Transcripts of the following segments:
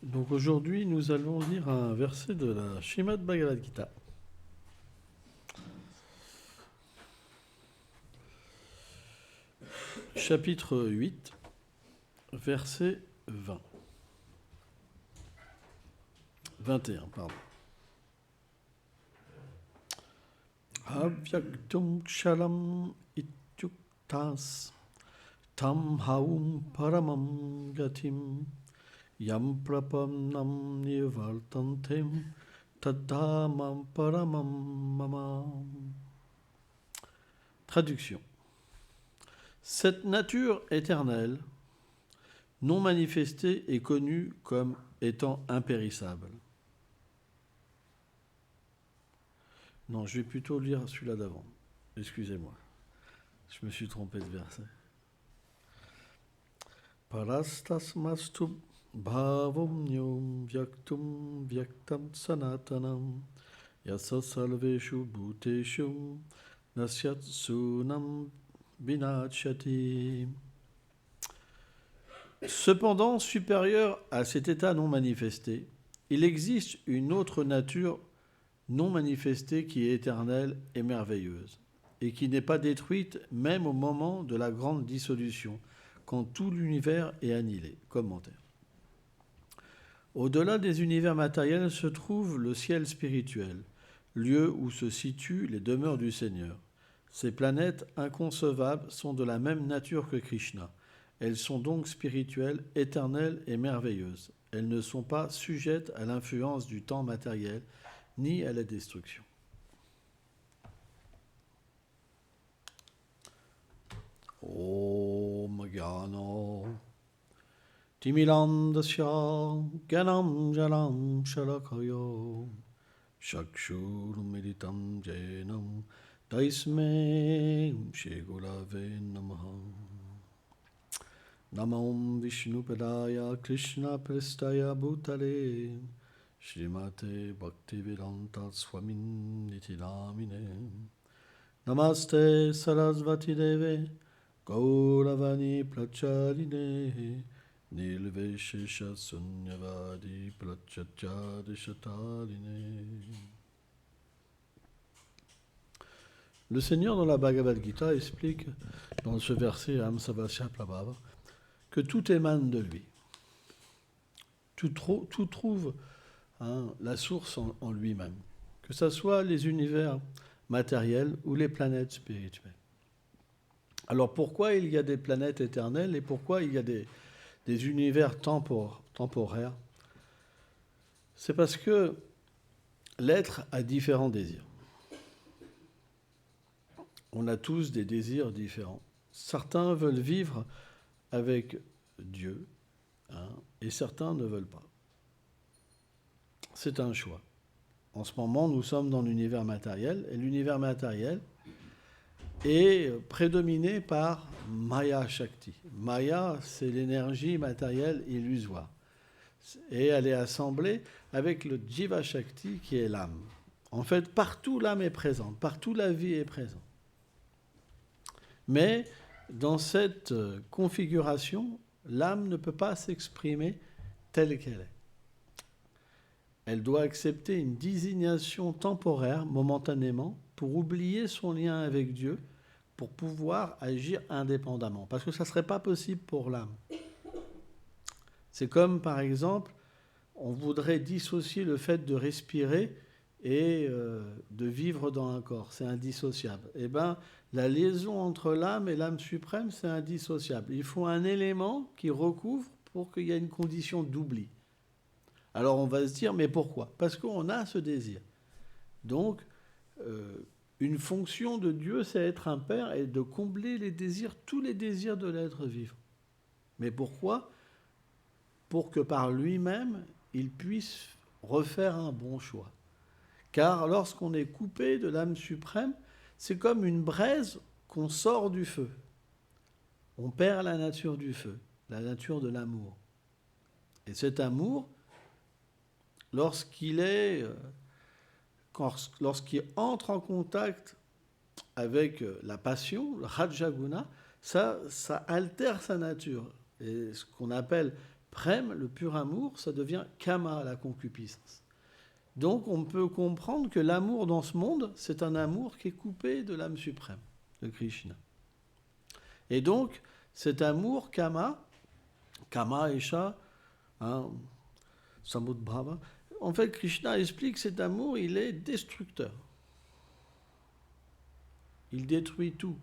Donc aujourd'hui, nous allons lire un verset de la Srimad Bhagavad Gita. Chapitre 8, verset 20. 21, pardon. Avyaktum kshalam ityuktas tam haum paramam gatim yam prapannam nivartantem tadhamam paramam mama. Traduction. Cette nature éternelle, non manifestée, est connue comme étant impérissable. Non, je vais plutôt lire celui-là d'avant. Excusez-moi, je me suis trompé de verset. Parastasmastu bhavamnyom vyaktum vyaktam sanatanam yasa salveshu bhuteshu nasyat sunam vinachati. Cependant, supérieur à cet état non manifesté, il existe une autre nature non manifestée qui est éternelle et merveilleuse, et qui n'est pas détruite même au moment de la grande dissolution, quand tout l'univers est annihilé. Commentaire. Au-delà des univers matériels se trouve le ciel spirituel, lieu où se situent les demeures du Seigneur. Ces planètes inconcevables sont de la même nature que Krishna. Elles sont donc spirituelles, éternelles et merveilleuses. Elles ne sont pas sujettes à l'influence du temps matériel ni à la destruction. Om Gyano Timilandasya Gyanam Jalam Shalakayo Shakshur Militam Jainam Taisme Shegulave Namaha. Namam Vishnu Padaya Krishna Prestaya Bhutale Shrimate Bhaktivedanta Swamin Nitidamine Namaste Sarasvati Deve Gauravani Pracharine Nilveshesha Sunyavadi Prachachadishataline. Le Seigneur dans la Bhagavad Gita explique dans ce verset Amsavasya Prabhava que tout émane de lui. Tout trouve la source en lui-même, que ce soit les univers matériels ou les planètes spirituelles. Alors pourquoi il y a des planètes éternelles et pourquoi il y a des univers temporaires? C'est parce que l'être a différents désirs. On a tous des désirs différents. Certains veulent vivre avec Dieu, et certains ne veulent pas. C'est un choix. En ce moment, nous sommes dans l'univers matériel, et l'univers matériel est prédominé par Maya Shakti. Maya, c'est l'énergie matérielle illusoire. Et elle est assemblée avec le Jiva Shakti qui est l'âme. En fait, partout l'âme est présente, partout la vie est présente. Mais dans cette configuration, l'âme ne peut pas s'exprimer telle qu'elle est. Elle doit accepter une désignation temporaire, momentanément, pour oublier son lien avec Dieu, pour pouvoir agir indépendamment. Parce que ça ne serait pas possible pour l'âme. C'est comme, par exemple, on voudrait dissocier le fait de respirer et de vivre dans un corps. C'est indissociable. Eh bien, la liaison entre l'âme et l'âme suprême, c'est indissociable. Il faut un élément qui recouvre pour qu'il y ait une condition d'oubli. Alors on va se dire, mais pourquoi? Parce qu'on a ce désir. Donc, une fonction de Dieu, c'est être un père et de combler les désirs, tous les désirs de l'être vivant. Mais pourquoi? Pour que par lui-même, il puisse refaire un bon choix. Car lorsqu'on est coupé de l'âme suprême, c'est comme une braise qu'on sort du feu. On perd la nature du feu, la nature de l'amour. Et cet amour, lorsqu'il entre en contact avec la passion, le Rajaguna, ça altère sa nature. Et ce qu'on appelle Prem, le pur amour, ça devient kama, la concupiscence. Donc on peut comprendre que l'amour dans ce monde, c'est un amour qui est coupé de l'âme suprême, de Krishna. Et donc, cet amour kama, kama, esha, hein, samudbhava, en fait, Krishna explique que cet amour, il est destructeur. Il détruit tout.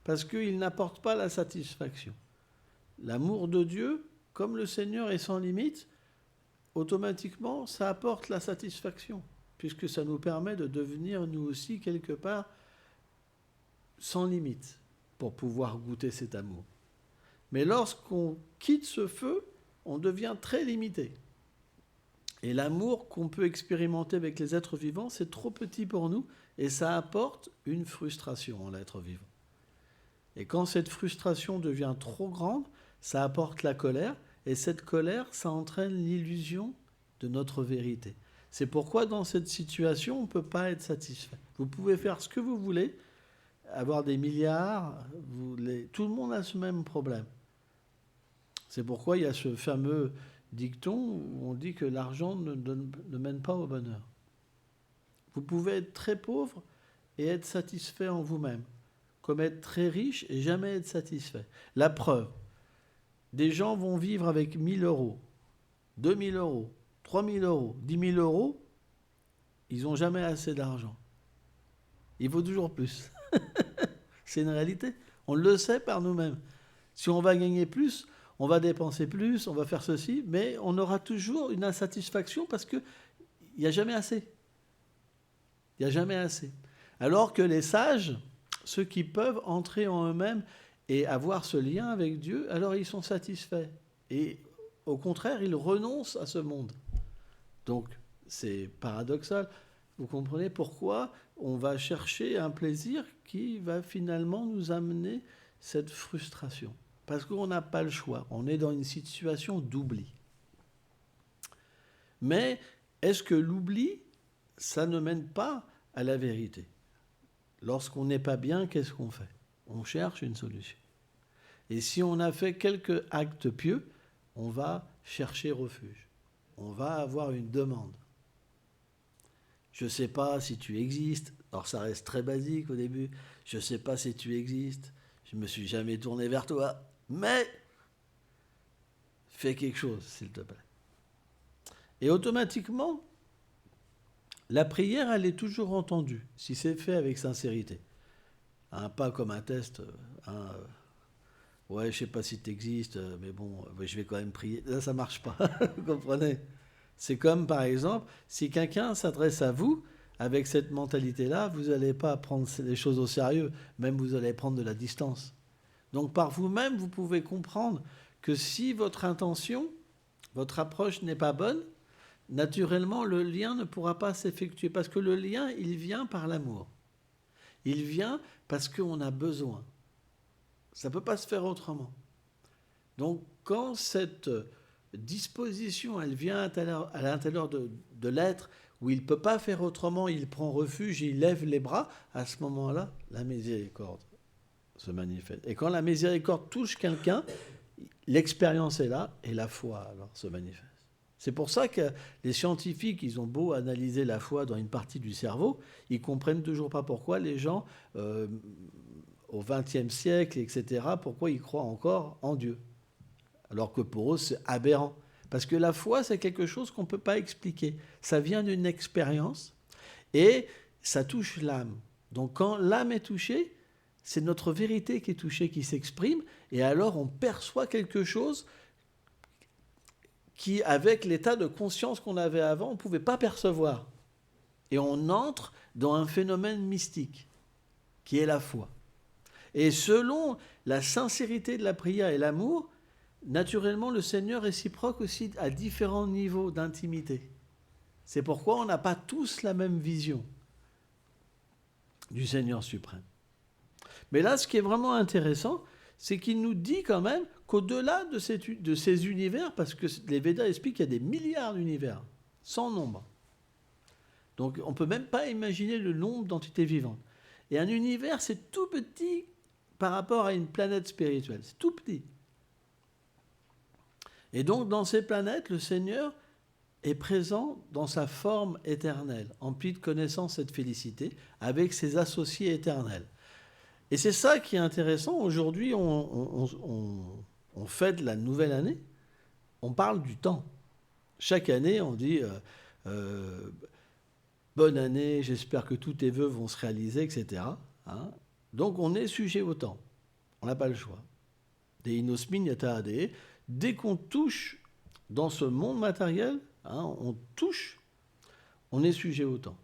Parce qu'il n'apporte pas la satisfaction. L'amour de Dieu, comme le Seigneur est sans limite, automatiquement, ça apporte la satisfaction, puisque ça nous permet de devenir, nous aussi, quelque part, sans limite, pour pouvoir goûter cet amour. Mais lorsqu'on quitte ce feu, on devient très limité. Et l'amour qu'on peut expérimenter avec les êtres vivants, c'est trop petit pour nous, et ça apporte une frustration en l'être vivant. Et quand cette frustration devient trop grande, ça apporte la colère, et cette colère, ça entraîne l'illusion de notre vérité. C'est pourquoi dans cette situation, on ne peut pas être satisfait. Vous pouvez faire ce que vous voulez, avoir des milliards, tout le monde a ce même problème. C'est pourquoi il y a ce fameux dicton où on dit que l'argent ne mène pas au bonheur. Vous pouvez être très pauvre et être satisfait en vous-même, comme être très riche et jamais être satisfait. La preuve, des gens vont vivre avec 1 000 euros, 2 000 euros, 3 000 euros, 10 000 euros, ils n'ont jamais assez d'argent. Il faut toujours plus. C'est une réalité. On le sait par nous-mêmes. Si on va gagner plus, on va dépenser plus, on va faire ceci, mais on aura toujours une insatisfaction parce qu'il n'y a jamais assez. Il n'y a jamais assez. Alors que les sages, ceux qui peuvent entrer en eux-mêmes et avoir ce lien avec Dieu, alors ils sont satisfaits. Et au contraire, ils renoncent à ce monde. Donc, c'est paradoxal. Vous comprenez pourquoi on va chercher un plaisir qui va finalement nous amener cette frustration. Parce qu'on n'a pas le choix. On est dans une situation d'oubli. Mais est-ce que l'oubli, ça ne mène pas à la vérité? Lorsqu'on n'est pas bien, qu'est-ce qu'on fait? On cherche une solution. Et si on a fait quelques actes pieux, on va chercher refuge. On va avoir une demande. Je ne sais pas si tu existes. Alors ça reste très basique au début. Je ne sais pas si tu existes. Je ne me suis jamais tourné vers toi. Mais fais quelque chose, s'il te plaît. Et automatiquement, la prière, elle est toujours entendue, si c'est fait avec sincérité. Pas comme un test. Ouais, je ne sais pas si tu existes, mais bon, je vais quand même prier. Là, ça ne marche pas, vous comprenez? C'est comme, par exemple, si quelqu'un s'adresse à vous, avec cette mentalité-là, vous n'allez pas prendre les choses au sérieux, même vous allez prendre de la distance. Donc par vous-même, vous pouvez comprendre que si votre intention, votre approche n'est pas bonne, naturellement, le lien ne pourra pas s'effectuer. Parce que le lien, il vient par l'amour. Il vient parce qu'on a besoin. Ça ne peut pas se faire autrement. Donc quand cette disposition, elle vient à l'intérieur de l'être, où il ne peut pas faire autrement, il prend refuge, il lève les bras, à ce moment-là, la miséricorde se manifeste. Et quand la miséricorde touche quelqu'un, l'expérience est là et la foi alors se manifeste. C'est pour ça que les scientifiques, ils ont beau analyser la foi dans une partie du cerveau, ils ne comprennent toujours pas pourquoi les gens, au XXe siècle, etc., pourquoi ils croient encore en Dieu. Alors que pour eux, c'est aberrant. Parce que la foi, c'est quelque chose qu'on ne peut pas expliquer. Ça vient d'une expérience et ça touche l'âme. Donc quand l'âme est touchée, c'est notre vérité qui est touchée, qui s'exprime, et alors on perçoit quelque chose qui, avec l'état de conscience qu'on avait avant, on ne pouvait pas percevoir. Et on entre dans un phénomène mystique, qui est la foi. Et selon la sincérité de la prière et l'amour, naturellement, le Seigneur réciproque aussi à différents niveaux d'intimité. C'est pourquoi on n'a pas tous la même vision du Seigneur suprême. Mais là, ce qui est vraiment intéressant, c'est qu'il nous dit quand même qu'au-delà de ces univers, parce que les Védas expliquent qu'il y a des milliards d'univers, sans nombre. Donc on ne peut même pas imaginer le nombre d'entités vivantes. Et un univers, c'est tout petit par rapport à une planète spirituelle. C'est tout petit. Et donc, dans ces planètes, le Seigneur est présent dans sa forme éternelle, empli de connaissance et de félicité, avec ses associés éternels. Et c'est ça qui est intéressant. Aujourd'hui, on fête la nouvelle année, on parle du temps. Chaque année, on dit bonne année, j'espère que tous tes vœux vont se réaliser, etc. Hein. Donc, on est sujet au temps. On n'a pas le choix. Dès qu'on touche dans ce monde matériel, hein, on touche, on est sujet au temps.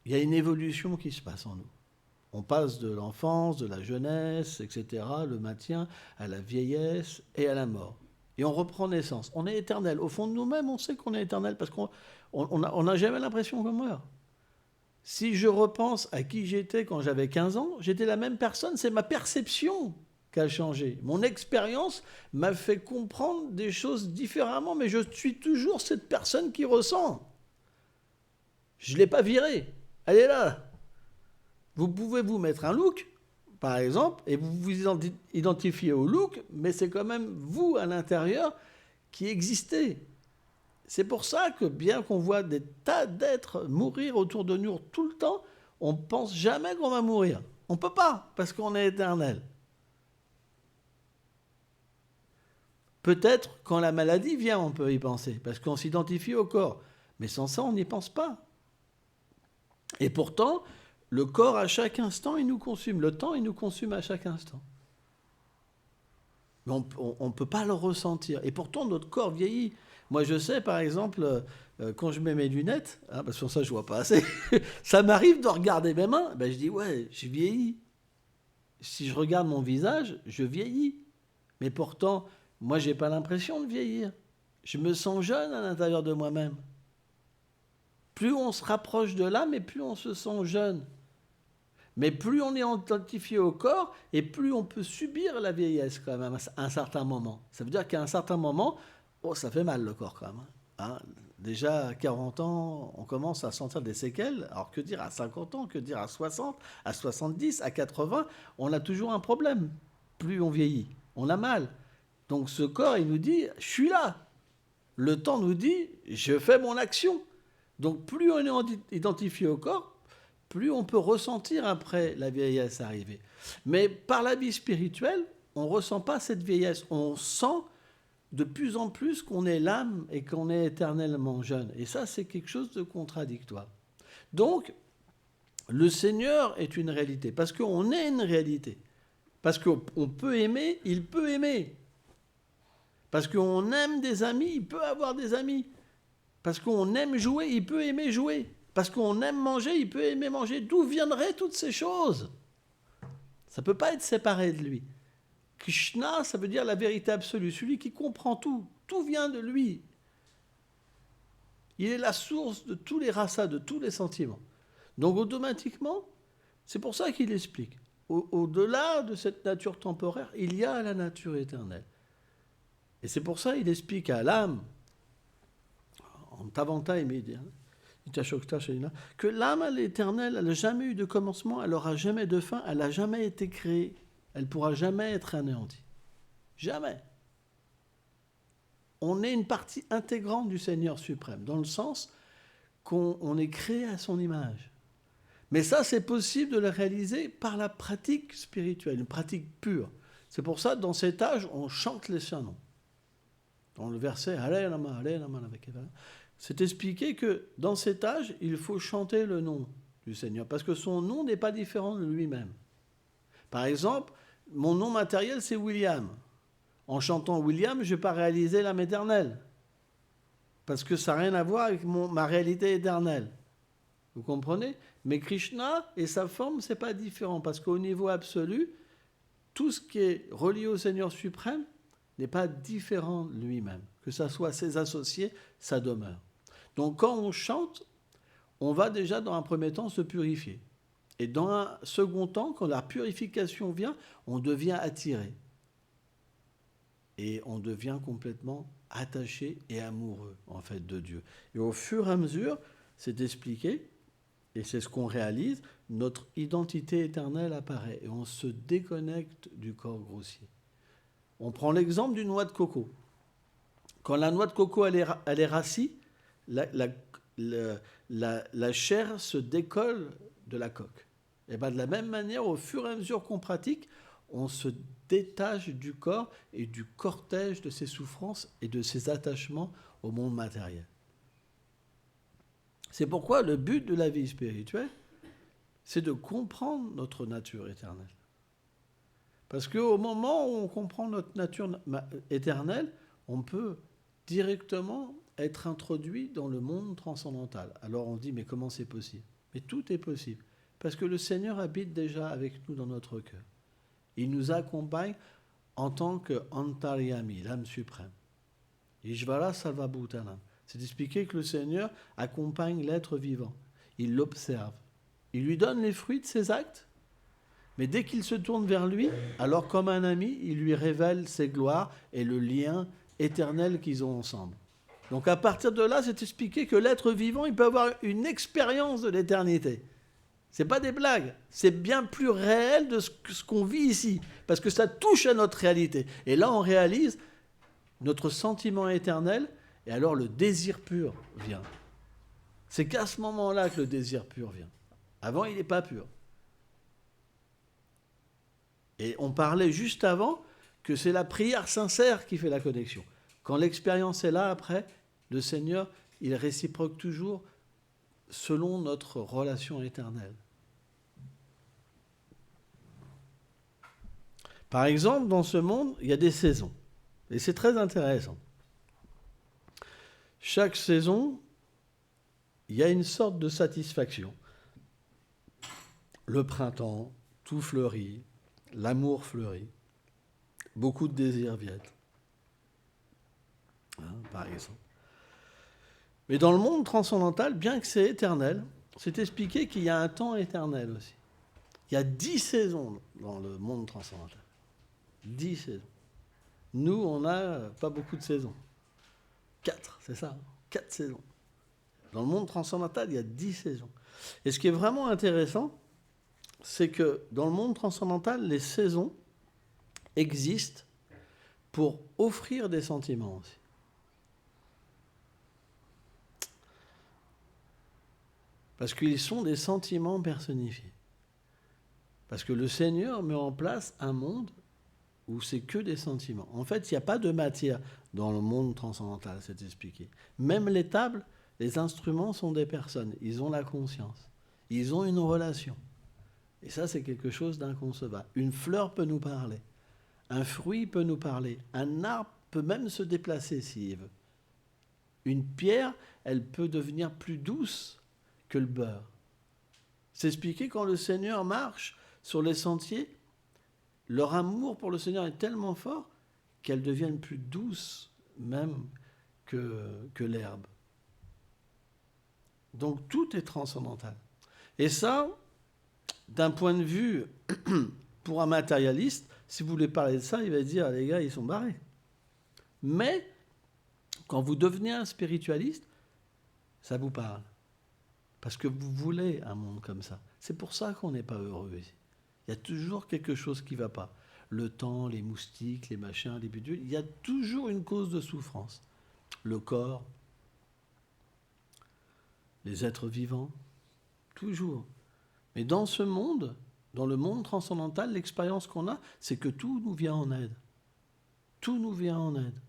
Il y a une évolution qui se passe en nous. On passe de l'enfance, de la jeunesse, etc., le maintien, à la vieillesse et à la mort. Et on reprend naissance. On est éternel. Au fond de nous-mêmes, on sait qu'on est éternel parce qu'on n'a jamais l'impression qu'on meurt. Si je repense à qui j'étais quand j'avais 15 ans, j'étais la même personne. C'est ma perception qui a changé. Mon expérience m'a fait comprendre des choses différemment, mais je suis toujours cette personne qui ressent. Je ne l'ai pas virée. Elle est là. Vous pouvez vous mettre un look, par exemple, et vous vous identifiez au look, mais c'est quand même vous, à l'intérieur, qui existez. C'est pour ça que bien qu'on voit des tas d'êtres mourir autour de nous tout le temps, on ne pense jamais qu'on va mourir. On ne peut pas, parce qu'on est éternel. Peut-être quand la maladie vient, on peut y penser, parce qu'on s'identifie au corps. Mais sans ça, on n'y pense pas. Et pourtant, le corps, à chaque instant, il nous consume. Le temps, il nous consume à chaque instant. Mais on ne peut pas le ressentir. Et pourtant, notre corps vieillit. Moi, je sais, par exemple, quand je mets mes lunettes, hein, parce que sur ça, je ne vois pas assez, ça m'arrive de regarder mes mains, ben, je dis, ouais, je vieillis. Si je regarde mon visage, je vieillis. Mais pourtant, moi, je n'ai pas l'impression de vieillir. Je me sens jeune à l'intérieur de moi-même. Plus on se rapproche de l'âme, et plus on se sent jeune. Mais plus on est identifié au corps, et plus on peut subir la vieillesse quand même à un certain moment. Ça veut dire qu'à un certain moment, oh, ça fait mal le corps quand même. Hein. Déjà à 40 ans, on commence à sentir des séquelles. Alors que dire à 50 ans, que dire à 60, à 70, à 80, on a toujours un problème. Plus on vieillit, on a mal. Donc ce corps, il nous dit, je suis là. Le temps nous dit, je fais mon action. Donc plus on est identifié au corps, plus on peut ressentir après la vieillesse arriver. Mais par la vie spirituelle, on ne ressent pas cette vieillesse. On sent de plus en plus qu'on est l'âme et qu'on est éternellement jeune. Et ça, c'est quelque chose de contradictoire. Donc, le Seigneur est une réalité, parce qu'on est une réalité. Parce qu'on peut aimer, il peut aimer. Parce qu'on aime des amis, il peut avoir des amis. Parce qu'on aime jouer, il peut aimer jouer. Parce qu'on aime manger, il peut aimer manger. D'où viendraient toutes ces choses? Ça ne peut pas être séparé de lui. Krishna, ça veut dire la vérité absolue, celui qui comprend tout. Tout vient de lui. Il est la source de tous les rasas, de tous les sentiments. Donc automatiquement, c'est pour ça qu'il explique. Au-delà de cette nature temporaire, il y a la nature éternelle. Et c'est pour ça qu'il explique à l'âme, en Tavanta immédiat, que l'âme à l'éternel, elle n'a jamais eu de commencement, elle n'aura jamais de fin, elle n'a jamais été créée, elle ne pourra jamais être anéantie. Jamais. On est une partie intégrante du Seigneur suprême, dans le sens qu'on est créé à son image. Mais ça, c'est possible de le réaliser par la pratique spirituelle, une pratique pure. C'est pour ça, dans cet âge, on chante les saints noms. Dans le verset c'est expliqué que dans cet âge, il faut chanter le nom du Seigneur, parce que son nom n'est pas différent de lui-même. Par exemple, mon nom matériel, c'est William. En chantant William, je ne vais pas réaliser l'âme éternelle, parce que ça n'a rien à voir avec ma réalité éternelle. Vous comprenez? Mais Krishna et sa forme, ce n'est pas différent, parce qu'au niveau absolu, tout ce qui est relié au Seigneur suprême n'est pas différent de lui-même. Que ça soit ses associés, sa demeure. Donc quand on chante, on va déjà dans un premier temps se purifier. Et dans un second temps, quand la purification vient, on devient attiré. Et on devient complètement attaché et amoureux, en fait, de Dieu. Et au fur et à mesure, c'est expliqué, et c'est ce qu'on réalise, notre identité éternelle apparaît. Et on se déconnecte du corps grossier. On prend l'exemple d'une noix de coco. Quand la noix de coco elle est rassie, la chair se décolle de la coque. Et bien de la même manière, au fur et à mesure qu'on pratique, on se détache du corps et du cortège de ses souffrances et de ses attachements au monde matériel. C'est pourquoi le but de la vie spirituelle, c'est de comprendre notre nature éternelle. Parce qu'au moment où on comprend notre nature éternelle, on peut directement être introduit dans le monde transcendantal. Alors on dit, mais comment c'est possible ? Mais tout est possible. Parce que le Seigneur habite déjà avec nous dans notre cœur. Il nous accompagne en tant qu'Antaryami, l'âme suprême. Ishvara Sarvabhutanam. C'est d'expliquer que le Seigneur accompagne l'être vivant. Il l'observe. Il lui donne les fruits de ses actes. Mais dès qu'il se tourne vers lui, alors comme un ami, il lui révèle ses gloires et le lien éternel qu'ils ont ensemble. Donc à partir de là, c'est expliqué que l'être vivant, il peut avoir une expérience de l'éternité. C'est pas des blagues, c'est bien plus réel de ce qu'on vit ici, parce que ça touche à notre réalité. Et là, on réalise notre sentiment éternel, et alors le désir pur vient. C'est qu'à ce moment-là que le désir pur vient. Avant, il n'est pas pur. Et on parlait juste avant que c'est la prière sincère qui fait la connexion. Quand l'expérience est là, après, le Seigneur, il réciproque toujours selon notre relation éternelle. Par exemple, dans ce monde, il y a des saisons. Et c'est très intéressant. Chaque saison, il y a une sorte de satisfaction. Le printemps, tout fleurit, l'amour fleurit, beaucoup de désirs viennent. Par exemple. Mais dans le monde transcendantal, bien que c'est éternel, c'est expliqué qu'il y a un temps éternel aussi. Il y a 10 saisons dans le monde transcendantal. 10 saisons. Nous, on n'a pas beaucoup de saisons. 4, c'est ça, 4 saisons. Dans le monde transcendantal, il y a 10 saisons. Et ce qui est vraiment intéressant, c'est que dans le monde transcendantal, les saisons existent pour offrir des sentiments aussi. Parce qu'ils sont des sentiments personnifiés. Parce que le Seigneur met en place un monde où c'est que des sentiments. En fait, il n'y a pas de matière dans le monde transcendantal, c'est expliqué. Même les tables, les instruments sont des personnes. Ils ont la conscience. Ils ont une relation. Et ça, c'est quelque chose d'inconcevable. Une fleur peut nous parler. Un fruit peut nous parler. Un arbre peut même se déplacer s'il veut. Une pierre, elle peut devenir plus douce que le beurre. C'est expliqué quand le Seigneur marche sur les sentiers, leur amour pour le Seigneur est tellement fort qu'elles deviennent plus douces même que l'herbe. Donc tout est transcendantal. Et ça, d'un point de vue, pour un matérialiste, si vous voulez parler de ça, il va dire, les gars, ils sont barrés. Mais, quand vous devenez un spiritualiste, ça vous parle. Parce que vous voulez un monde comme ça. C'est pour ça qu'on n'est pas heureux ici. Il y a toujours quelque chose qui ne va pas. Le temps, les moustiques, les machins, les bidules, il y a toujours une cause de souffrance. Le corps, les êtres vivants, toujours. Mais dans ce monde, dans le monde transcendantal, l'expérience qu'on a, c'est que tout nous vient en aide. Tout nous vient en aide.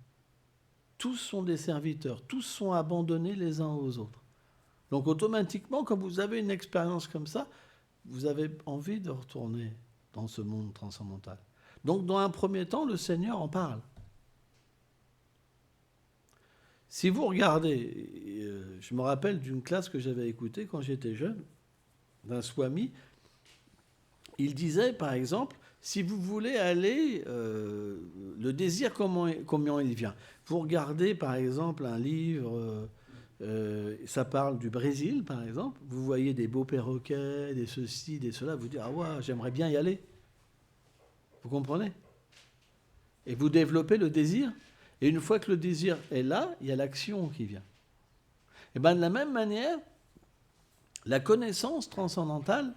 Tous sont des serviteurs, tous sont abandonnés les uns aux autres. Donc automatiquement, quand vous avez une expérience comme ça, vous avez envie de retourner dans ce monde transcendantal. Donc dans un premier temps, le Seigneur en parle. Si vous regardez, je me rappelle d'une classe que j'avais écoutée quand j'étais jeune, d'un Swami, il disait par exemple, si vous voulez aller, le désir, comment il vient. Vous regardez par exemple un livre, ça parle du Brésil par exemple, vous voyez des beaux perroquets, des ceci, des cela, vous dites, ah ouais, j'aimerais bien y aller. Vous comprenez ? Et vous développez le désir, et une fois que le désir est là, il y a l'action qui vient. Et bien de la même manière, la connaissance transcendantale,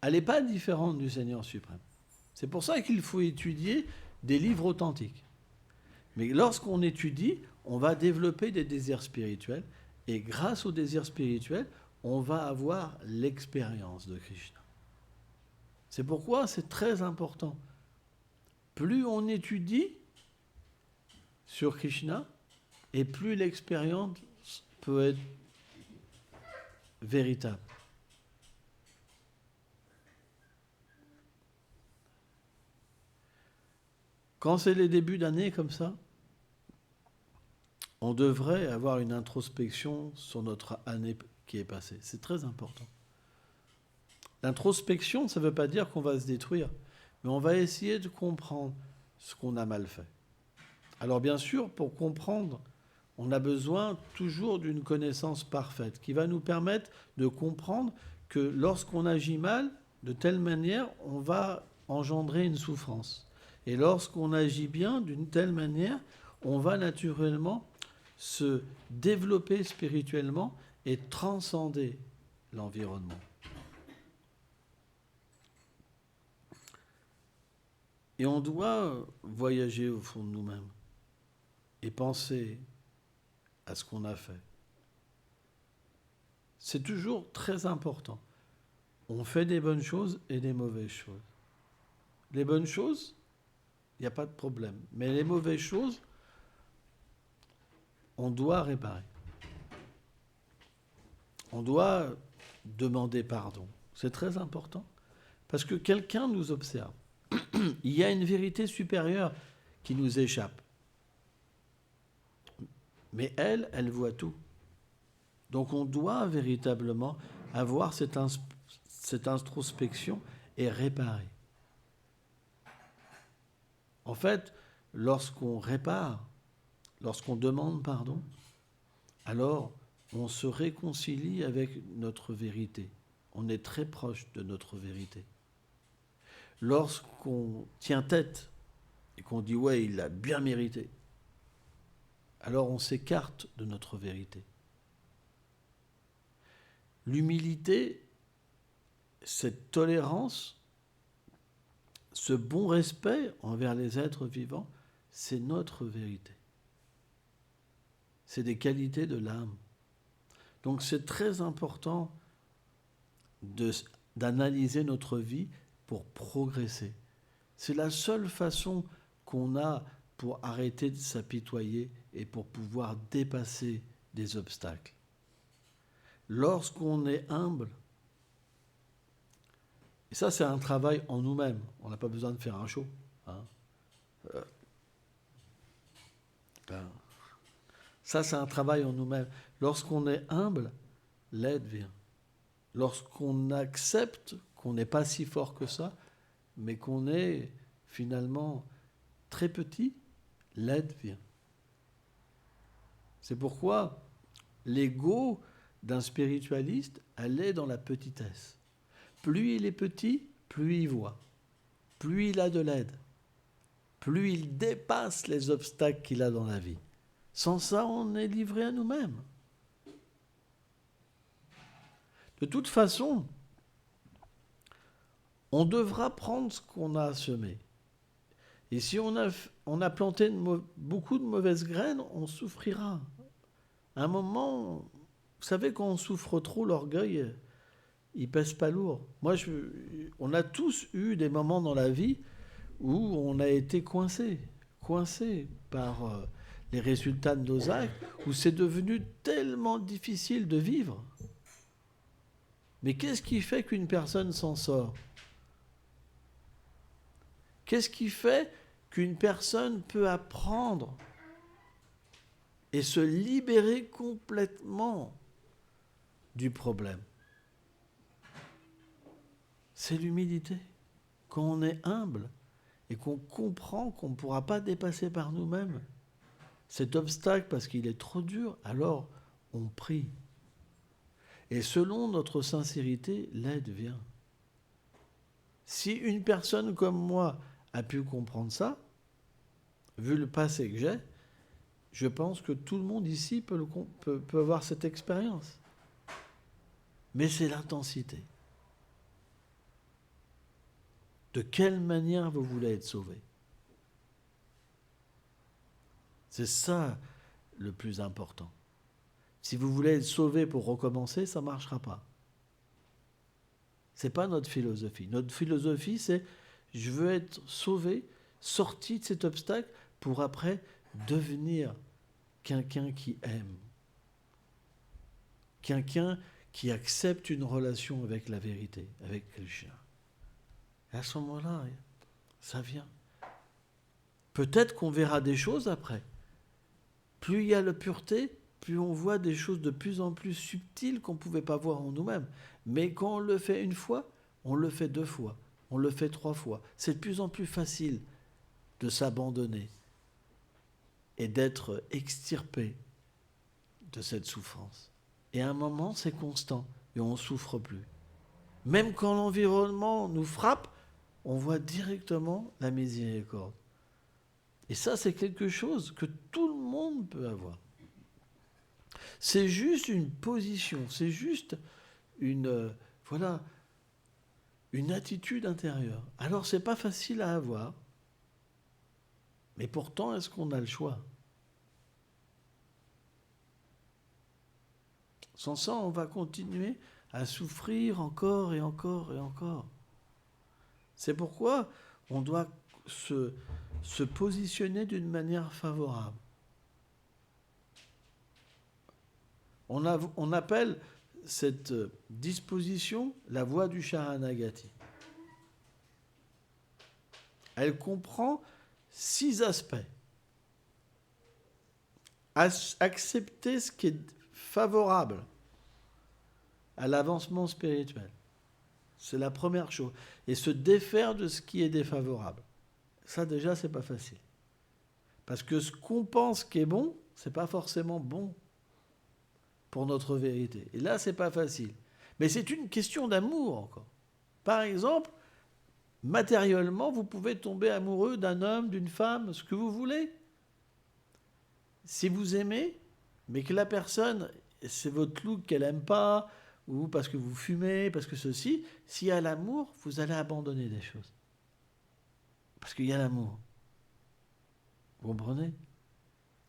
elle n'est pas différente du Seigneur suprême. C'est pour ça qu'il faut étudier des livres authentiques. Mais lorsqu'on étudie, on va développer des désirs spirituels. Et grâce aux désirs spirituels, on va avoir l'expérience de Krishna. C'est pourquoi c'est très important. Plus on étudie sur Krishna, et plus l'expérience peut être véritable. Quand c'est les débuts d'année comme ça, on devrait avoir une introspection sur notre année qui est passée. C'est très important. L'introspection, ça ne veut pas dire qu'on va se détruire, mais on va essayer de comprendre ce qu'on a mal fait. Alors bien sûr, pour comprendre, on a besoin toujours d'une connaissance parfaite qui va nous permettre de comprendre que lorsqu'on agit mal, de telle manière, on va engendrer une souffrance. Et lorsqu'on agit bien, d'une telle manière, on va naturellement se développer spirituellement et transcender l'environnement. Et on doit voyager au fond de nous-mêmes et penser à ce qu'on a fait. C'est toujours très important. On fait des bonnes choses et des mauvaises choses. Les bonnes choses, il n'y a pas de problème. Mais les mauvaises choses, on doit réparer. On doit demander pardon. C'est très important. Parce que quelqu'un nous observe. Il y a une vérité supérieure qui nous échappe. Mais elle voit tout. Donc on doit véritablement avoir cette introspection et réparer. En fait, lorsqu'on répare, lorsqu'on demande pardon, alors on se réconcilie avec notre vérité. On est très proche de notre vérité. Lorsqu'on tient tête et qu'on dit « ouais, il l'a bien mérité », alors on s'écarte de notre vérité. L'humilité, cette tolérance, ce bon respect envers les êtres vivants, c'est notre vérité. C'est des qualités de l'âme. Donc c'est très important d'analyser notre vie pour progresser. C'est la seule façon qu'on a pour arrêter de s'apitoyer et pour pouvoir dépasser des obstacles. Lorsqu'on est humble, et ça c'est un travail en nous-mêmes, on n'a pas besoin de faire un show. Ça c'est un travail en nous-mêmes. Lorsqu'on est humble, l'aide vient. Lorsqu'on accepte qu'on n'est pas si fort que ça, mais qu'on est finalement très petit, l'aide vient. C'est pourquoi l'ego d'un spiritualiste, elle est dans la petitesse. Plus il est petit, plus il voit. Plus il a de l'aide. Plus il dépasse les obstacles qu'il a dans la vie. Sans ça, on est livré à nous-mêmes. De toute façon, on devra prendre ce qu'on a semé. Et si on a planté beaucoup de mauvaises graines, on souffrira. À un moment, vous savez, quand on souffre trop, l'orgueil, il pèse pas lourd. On a tous eu des moments dans la vie où on a été coincé par les résultats de nos actes, où c'est devenu tellement difficile de vivre. Mais qu'est-ce qui fait qu'une personne s'en sort ? Qu'est-ce qui fait qu'une personne peut apprendre et se libérer complètement du problème ? C'est l'humilité. Quand on est humble et qu'on comprend qu'on ne pourra pas dépasser par nous-mêmes cet obstacle parce qu'il est trop dur, alors on prie. Et selon notre sincérité, l'aide vient. Si une personne comme moi a pu comprendre ça, vu le passé que j'ai, je pense que tout le monde ici peut avoir cette expérience. Mais c'est l'intensité. De quelle manière vous voulez être sauvé ? C'est ça le plus important. Si vous voulez être sauvé pour recommencer, ça ne marchera pas. Ce n'est pas notre philosophie. Notre philosophie, c'est je veux être sauvé, sorti de cet obstacle pour après devenir quelqu'un qui aime. Quelqu'un qui accepte une relation avec la vérité, avec Krishna. Et à ce moment-là, ça vient. Peut-être qu'on verra des choses après. Plus il y a la pureté, plus on voit des choses de plus en plus subtiles qu'on ne pouvait pas voir en nous-mêmes. Mais quand on le fait une fois, on le fait 2 fois, on le fait 3 fois. C'est de plus en plus facile de s'abandonner et d'être extirpé de cette souffrance. Et à un moment, c'est constant et on ne souffre plus. Même quand l'environnement nous frappe, on voit directement la miséricorde. Et ça, c'est quelque chose que tout le monde peut avoir. C'est juste une position, c'est juste une attitude intérieure. Alors, c'est pas facile à avoir, mais pourtant, est-ce qu'on a le choix ? Sans ça, on va continuer à souffrir encore et encore et encore. C'est pourquoi on doit se positionner d'une manière favorable. On appelle cette disposition la voie du Sharanagati. Elle comprend 6 aspects. Accepter ce qui est favorable à l'avancement spirituel. C'est la première chose. Et se défaire de ce qui est défavorable. Ça, déjà, c'est pas facile. Parce que ce qu'on pense qui est bon, c'est pas forcément bon pour notre vérité. Et là, c'est pas facile. Mais c'est une question d'amour encore. Par exemple, matériellement, vous pouvez tomber amoureux d'un homme, d'une femme, ce que vous voulez. Si vous aimez, mais que la personne, c'est votre look qu'elle n'aime pas, ou parce que vous fumez, parce que ceci, s'il y a l'amour, vous allez abandonner des choses. Parce qu'il y a l'amour. Vous comprenez ?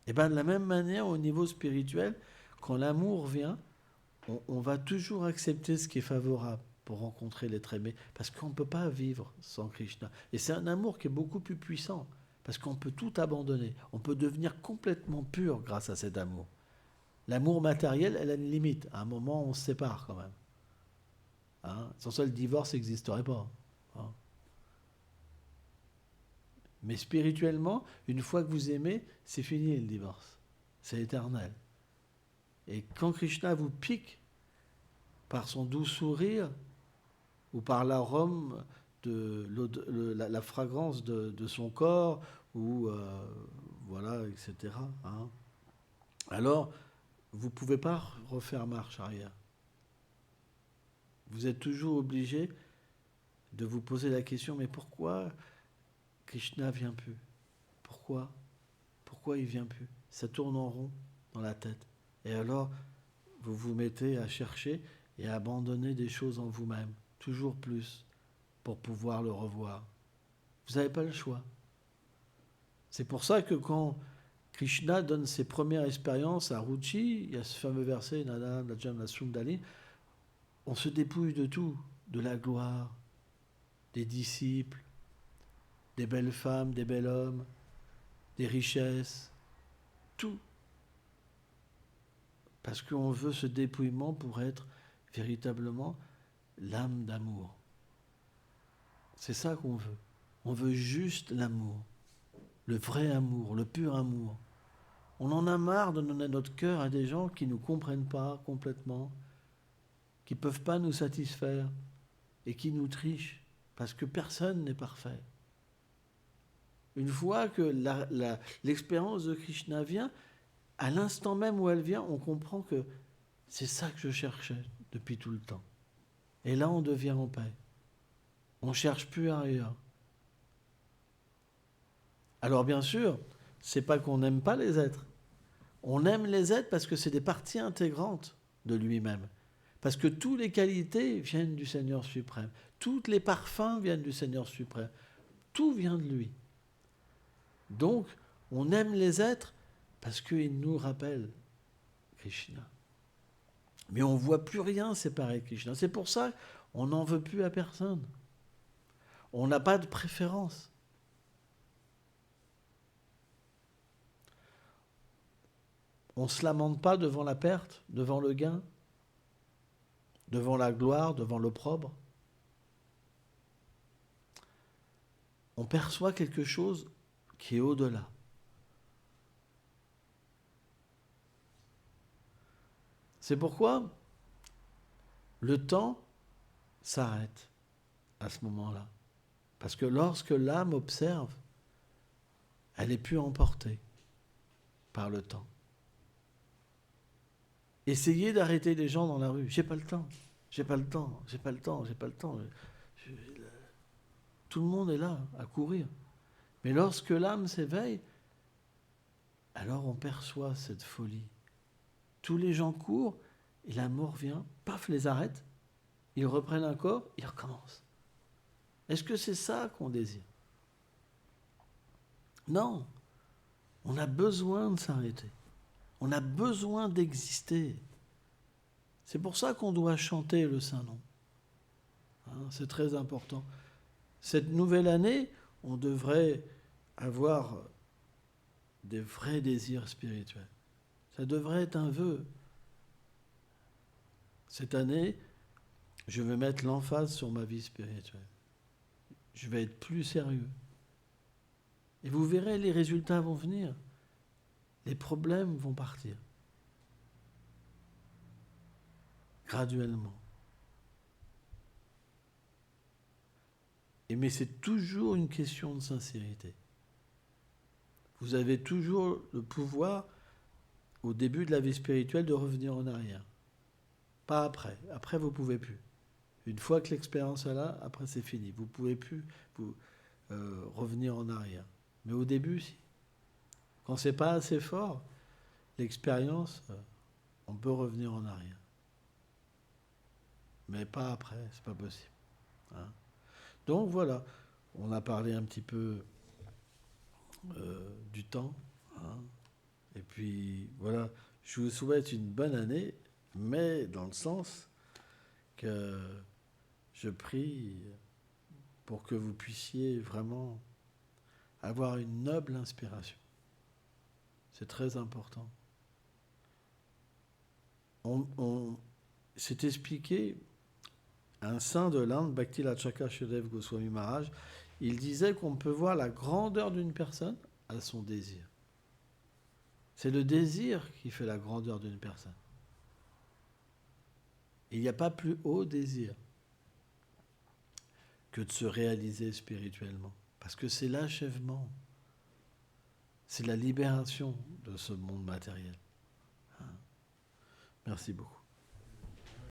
Et bien de la même manière, au niveau spirituel, quand l'amour vient, on va toujours accepter ce qui est favorable pour rencontrer l'être aimé, parce qu'on ne peut pas vivre sans Krishna. Et c'est un amour qui est beaucoup plus puissant, parce qu'on peut tout abandonner. On peut devenir complètement pur grâce à cet amour. L'amour matériel, elle a une limite. À un moment, on se sépare quand même. Hein ? Sans ça, le divorce n'existerait pas. Hein ? Mais spirituellement, une fois que vous aimez, c'est fini le divorce. C'est éternel. Et quand Krishna vous pique par son doux sourire ou par l'arôme de la fragrance de son corps, ou voilà, etc., hein, alors vous ne pouvez pas refaire marche arrière. Vous êtes toujours obligé de vous poser la question, mais pourquoi Krishna vient plus ? Pourquoi il vient plus ? Ça tourne en rond dans la tête. Et alors, vous vous mettez à chercher et à abandonner des choses en vous-même, toujours plus, pour pouvoir le revoir. Vous n'avez pas le choix. C'est pour ça que quand Krishna donne ses premières expériences à Ruchi, il y a ce fameux verset, Nada Najam Sundali, on se dépouille de tout, de la gloire, des disciples, des belles femmes, des bels hommes, des richesses, tout. Parce qu'on veut ce dépouillement pour être véritablement l'âme d'amour. C'est ça qu'on veut. On veut juste l'amour, le vrai amour, le pur amour. On en a marre de donner notre cœur à des gens qui ne nous comprennent pas complètement, qui ne peuvent pas nous satisfaire et qui nous trichent, parce que personne n'est parfait. Une fois que l'expérience de Krishna vient, à l'instant même où elle vient, on comprend que c'est ça que je cherchais depuis tout le temps. Et là, on devient en paix. On ne cherche plus ailleurs. Alors bien sûr, c'est pas qu'on n'aime pas les êtres. On aime les êtres parce que c'est des parties intégrantes de lui-même. Parce que toutes les qualités viennent du Seigneur suprême. Tous les parfums viennent du Seigneur suprême. Tout vient de lui. Donc, on aime les êtres parce qu'il nous rappelle Krishna. Mais on ne voit plus rien séparé de Krishna. C'est pour ça qu'on n'en veut plus à personne. On n'a pas de préférence. On ne se lamente pas devant la perte, devant le gain, devant la gloire, devant l'opprobre. On perçoit quelque chose qui est au-delà. C'est pourquoi le temps s'arrête à ce moment-là. Parce que lorsque l'âme observe, elle n'est plus emportée par le temps. Essayez d'arrêter les gens dans la rue. J'ai pas le temps. Tout le monde est là, à courir. Mais lorsque l'âme s'éveille, alors on perçoit cette folie. Tous les gens courent, et la mort vient, paf, les arrête. Ils reprennent un corps, ils recommencent. Est-ce que c'est ça qu'on désire? Non. On a besoin de s'arrêter. On a besoin d'exister. C'est pour ça qu'on doit chanter le Saint-Nom. C'est très important. Cette nouvelle année, on devrait avoir des vrais désirs spirituels. Ça devrait être un vœu. Cette année, je vais mettre l'emphase sur ma vie spirituelle. Je vais être plus sérieux. Et vous verrez, les résultats vont venir. Les problèmes vont partir. Graduellement. Mais c'est toujours une question de sincérité. Vous avez toujours le pouvoir, au début de la vie spirituelle, de revenir en arrière. Pas après. Après, vous ne pouvez plus. Une fois que l'expérience est là, après c'est fini. Vous ne pouvez plus revenir en arrière. Mais au début, si. Quand ce n'est pas assez fort, l'expérience, on peut revenir en arrière. Mais pas après, c'est pas possible. Donc voilà, on a parlé un petit peu du temps. Et puis voilà, je vous souhaite une bonne année, mais dans le sens que je prie pour que vous puissiez vraiment avoir une noble inspiration. C'est très important. C'est expliqué, un saint de l'Inde, Bhakti-Lachaka Shudev Goswami Maharaj, il disait qu'on peut voir la grandeur d'une personne à son désir. C'est le désir qui fait la grandeur d'une personne. Il n'y a pas plus haut désir que de se réaliser spirituellement. Parce que c'est l'achèvement. C'est la libération de ce monde matériel. Merci beaucoup.